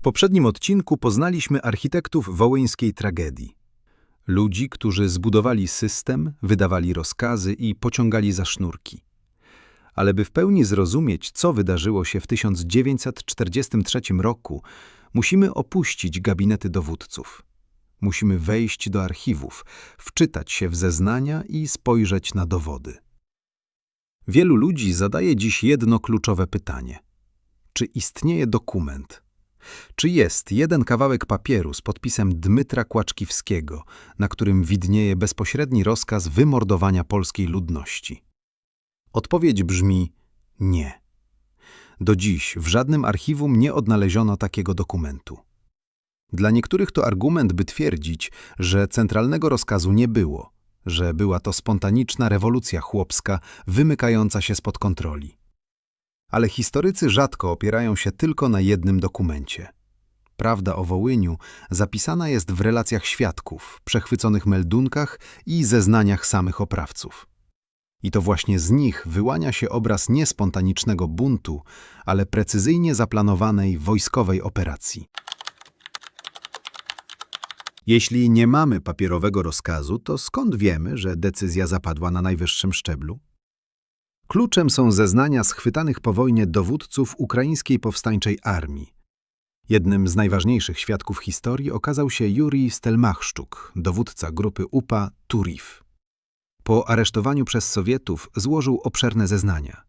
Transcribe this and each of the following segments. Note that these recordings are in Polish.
poprzednim odcinku poznaliśmy architektów wołyńskiej tragedii. Ludzi, którzy zbudowali system, wydawali rozkazy i pociągali za sznurki. Ale by w pełni zrozumieć, co wydarzyło się w 1943 roku, musimy opuścić gabinety dowódców. Musimy wejść do archiwów, wczytać się w zeznania i spojrzeć na dowody. Wielu ludzi zadaje dziś jedno kluczowe pytanie. Czy istnieje dokument? Czy jest jeden kawałek papieru z podpisem Dmytra Kłaczkiwskiego, na którym widnieje bezpośredni rozkaz wymordowania polskiej ludności? Odpowiedź brzmi nie. Do dziś w żadnym archiwum nie odnaleziono takiego dokumentu. Dla niektórych to argument, by twierdzić, że centralnego rozkazu nie było, że była to spontaniczna rewolucja chłopska wymykająca się spod kontroli. Ale historycy rzadko opierają się tylko na jednym dokumencie. Prawda o Wołyniu zapisana jest w relacjach świadków, przechwyconych meldunkach i zeznaniach samych oprawców. I to właśnie z nich wyłania się obraz nie spontanicznego buntu, ale precyzyjnie zaplanowanej wojskowej operacji. Jeśli nie mamy papierowego rozkazu, to skąd wiemy, że decyzja zapadła na najwyższym szczeblu? Kluczem są zeznania schwytanych po wojnie dowódców ukraińskiej powstańczej armii. Jednym z najważniejszych świadków historii okazał się Jurij Stelmachszczuk, dowódca grupy UPA Turiw. Po aresztowaniu przez Sowietów złożył obszerne zeznania.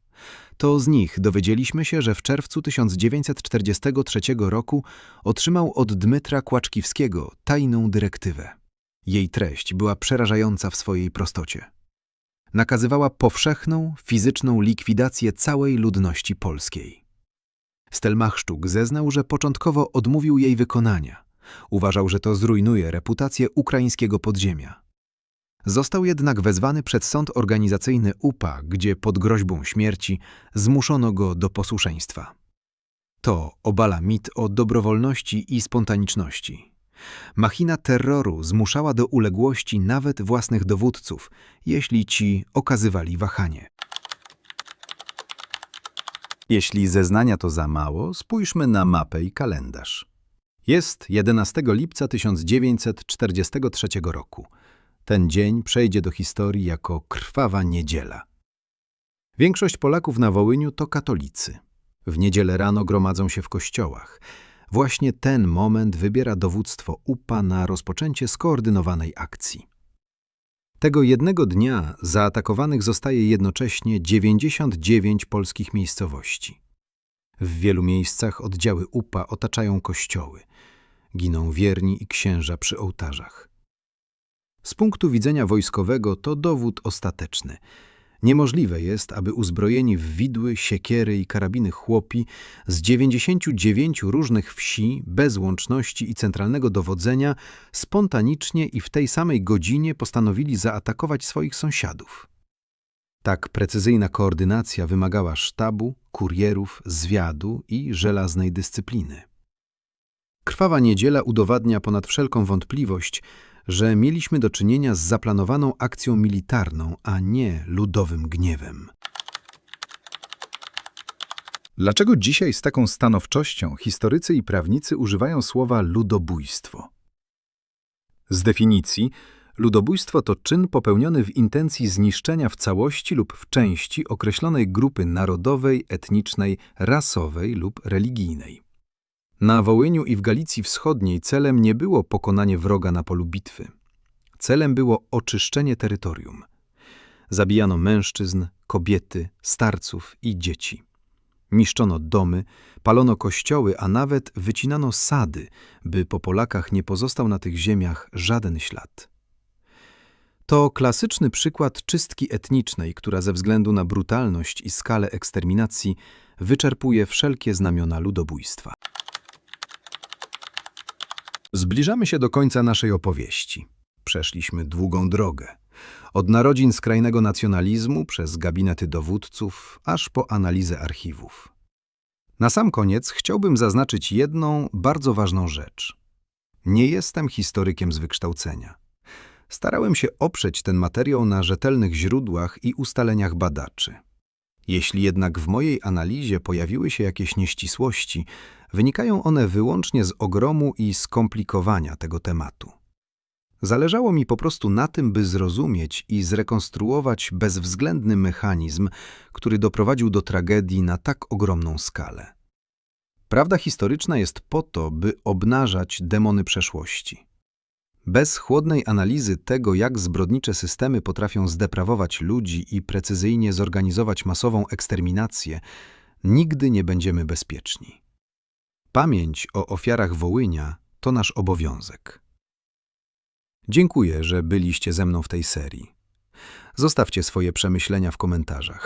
To z nich dowiedzieliśmy się, że w czerwcu 1943 roku otrzymał od Dmytra Kłaczkiwskiego tajną dyrektywę. Jej treść była przerażająca w swojej prostocie. Nakazywała powszechną, fizyczną likwidację całej ludności polskiej. Stelmachszczuk zeznał, że początkowo odmówił jej wykonania. Uważał, że to zrujnuje reputację ukraińskiego podziemia. Został jednak wezwany przed sąd organizacyjny UPA, gdzie pod groźbą śmierci zmuszono go do posłuszeństwa. To obala mit o dobrowolności i spontaniczności. Machina terroru zmuszała do uległości nawet własnych dowódców, jeśli ci okazywali wahanie. Jeśli zeznania to za mało, spójrzmy na mapę i kalendarz. Jest 11 lipca 1943 roku. Ten dzień przejdzie do historii jako Krwawa Niedziela. Większość Polaków na Wołyniu to katolicy. W niedzielę rano gromadzą się w kościołach. Właśnie ten moment wybiera dowództwo UPA na rozpoczęcie skoordynowanej akcji. Tego jednego dnia zaatakowanych zostaje jednocześnie 99 polskich miejscowości. W wielu miejscach oddziały UPA otaczają kościoły. Giną wierni i księża przy ołtarzach. Z punktu widzenia wojskowego to dowód ostateczny. Niemożliwe jest, aby uzbrojeni w widły, siekiery i karabiny chłopi z 99 różnych wsi, bez łączności i centralnego dowodzenia, spontanicznie i w tej samej godzinie postanowili zaatakować swoich sąsiadów. Tak precyzyjna koordynacja wymagała sztabu, kurierów, zwiadu i żelaznej dyscypliny. Krwawa Niedziela udowadnia ponad wszelką wątpliwość, że mieliśmy do czynienia z zaplanowaną akcją militarną, a nie ludowym gniewem. Dlaczego dzisiaj z taką stanowczością historycy i prawnicy używają słowa ludobójstwo? Z definicji, ludobójstwo to czyn popełniony w intencji zniszczenia w całości lub w części określonej grupy narodowej, etnicznej, rasowej lub religijnej. Na Wołyniu i w Galicji Wschodniej celem nie było pokonanie wroga na polu bitwy. Celem było oczyszczenie terytorium. Zabijano mężczyzn, kobiety, starców i dzieci. Niszczono domy, palono kościoły, a nawet wycinano sady, by po Polakach nie pozostał na tych ziemiach żaden ślad. To klasyczny przykład czystki etnicznej, która ze względu na brutalność i skalę eksterminacji wyczerpuje wszelkie znamiona ludobójstwa. Zbliżamy się do końca naszej opowieści. Przeszliśmy długą drogę. Od narodzin skrajnego nacjonalizmu, przez gabinety dowódców, aż po analizę archiwów. Na sam koniec chciałbym zaznaczyć jedną bardzo ważną rzecz. Nie jestem historykiem z wykształcenia. Starałem się oprzeć ten materiał na rzetelnych źródłach i ustaleniach badaczy. Jeśli jednak w mojej analizie pojawiły się jakieś nieścisłości, Wynikają one wyłącznie z ogromu i skomplikowania tego tematu. Zależało mi po prostu na tym, by zrozumieć i zrekonstruować bezwzględny mechanizm, który doprowadził do tragedii na tak ogromną skalę. Prawda historyczna jest po to, by obnażać demony przeszłości. Bez chłodnej analizy tego, jak zbrodnicze systemy potrafią zdeprawować ludzi i precyzyjnie zorganizować masową eksterminację, nigdy nie będziemy bezpieczni. Pamięć o ofiarach Wołynia to nasz obowiązek. Dziękuję, że byliście ze mną w tej serii. Zostawcie swoje przemyślenia w komentarzach.